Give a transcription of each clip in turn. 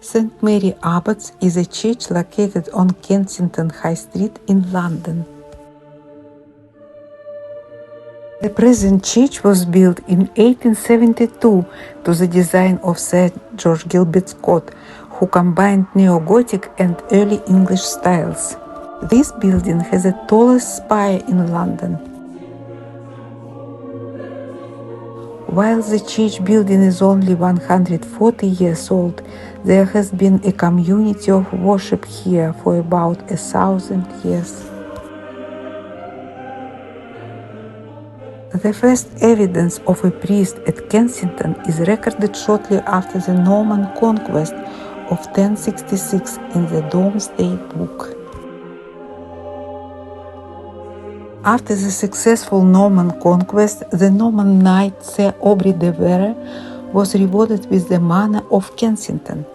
St. Mary Abbots is a church located on Kensington High Street in London. The present church was built in 1872 to the design of Sir George Gilbert Scott, who combined neo-Gothic and early English styles. This building has the tallest spire in London. While the church building is only 140 years old, there has been a community of worship here for about 1,000 years. The first evidence of a priest at Kensington is recorded shortly after the Norman conquest of 1066 in the Domesday Book. After the successful Norman conquest, the Norman knight Sir Aubrey de Vere was rewarded with the manor of Kensington.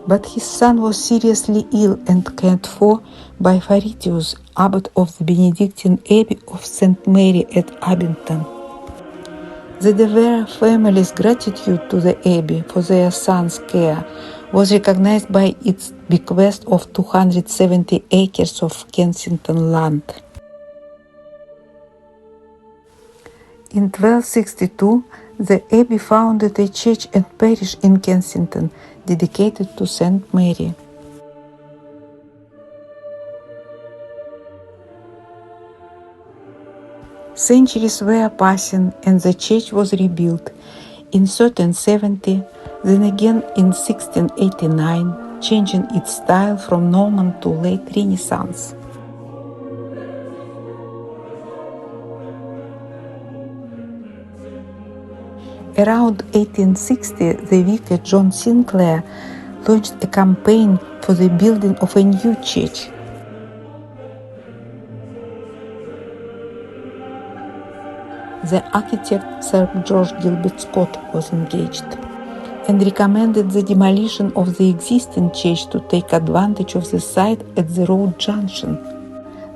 But his son was seriously ill and cared for by Faritius, abbot of the Benedictine Abbey of St. Mary at Abington. The de Vere family's gratitude to the Abbey for their son's care was recognized by its bequest of 270 acres of Kensington land. In 1262, the Abbey founded a church and parish in Kensington dedicated to St. Mary. Centuries were passing and the church was rebuilt in 1370, then again in 1689, changing its style from Norman to late Renaissance. Around 1860, the vicar John Sinclair launched a campaign for the building of a new church. The architect Sir George Gilbert Scott was engaged and recommended the demolition of the existing church to take advantage of the site at the road junction.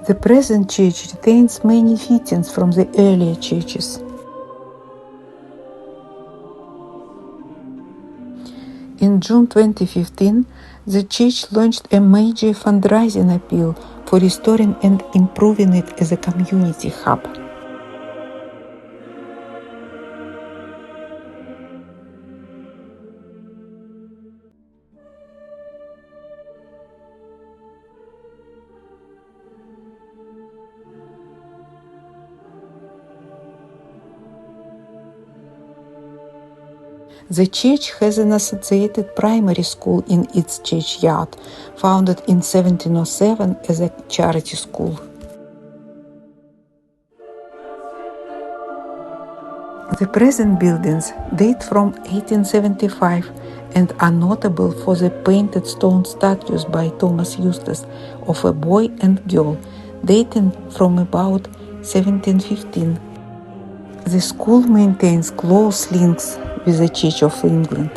The present church retains many fittings from the earlier churches. In June 2015, the church launched a major fundraising appeal for restoring and improving it as a community hub. The church has an associated primary school in its churchyard, founded in 1707 as a charity school. The present buildings date from 1875 and are notable for the painted stone statues by Thomas Eustace of a boy and girl, dating from about 1715. The school maintains close links with the Church of England.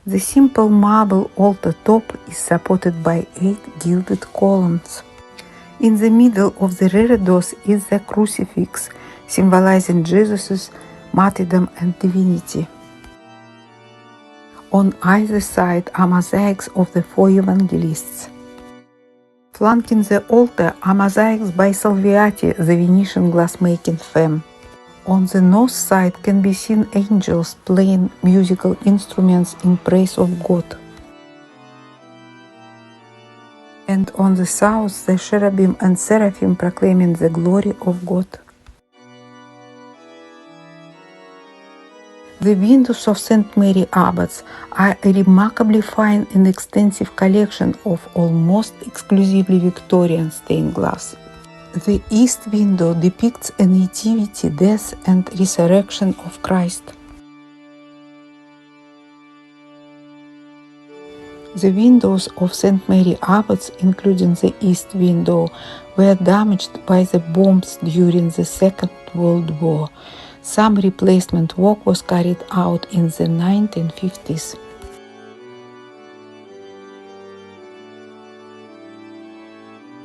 The simple marble altar top is supported by 8 gilded columns. In the middle of the reredos is the crucifix, symbolizing Jesus' martyrdom and divinity. On either side are mosaics of the 4 evangelists. Flanking the altar are mosaics by Salviati, the Venetian glassmaking firm. On the north side can be seen angels playing musical instruments in praise of God. And on the south, the cherubim and seraphim proclaiming the glory of God. The windows of St. Mary Abbots are a remarkably fine and extensive collection of almost exclusively Victorian stained glass. The east window depicts a nativity, death, and resurrection of Christ. The windows of St. Mary Abbots, including the east window, were damaged by the bombs during the Second World War. Some replacement work was carried out in the 1950s.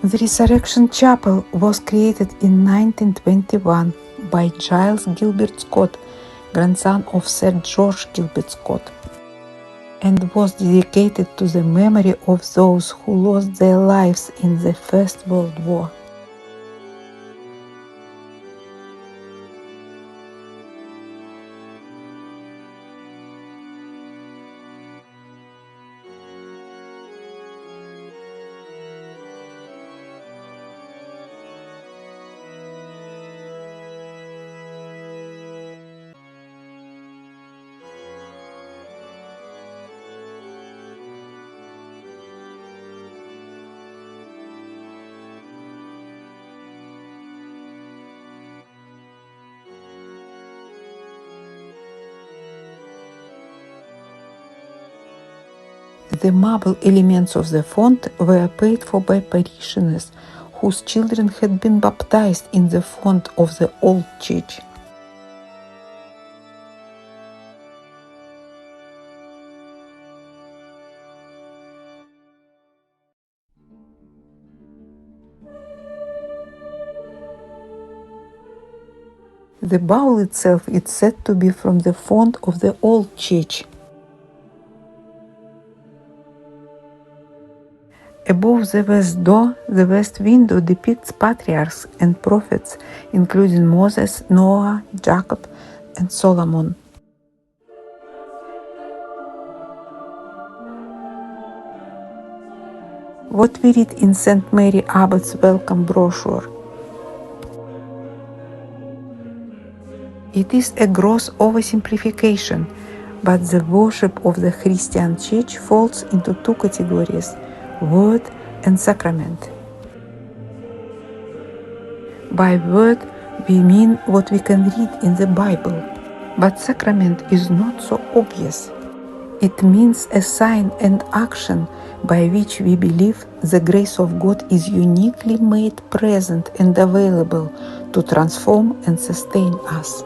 The Resurrection Chapel was created in 1921 by Giles Gilbert Scott, grandson of Sir George Gilbert Scott, and was dedicated to the memory of those who lost their lives in the First World War. The marble elements of the font were paid for by parishioners whose children had been baptized in the font of the old church. The bowl itself is said to be from the font of the old church. Above the west door, the west window depicts patriarchs and prophets, including Moses, Noah, Jacob, and Solomon. What we read in St. Mary Abbots' welcome brochure. It is a gross oversimplification, but the worship of the Christian Church falls into two categories: word and sacrament. By word, we mean what we can read in the Bible, but sacrament is not so obvious. It means a sign and action by which we believe the grace of God is uniquely made present and available to transform and sustain us.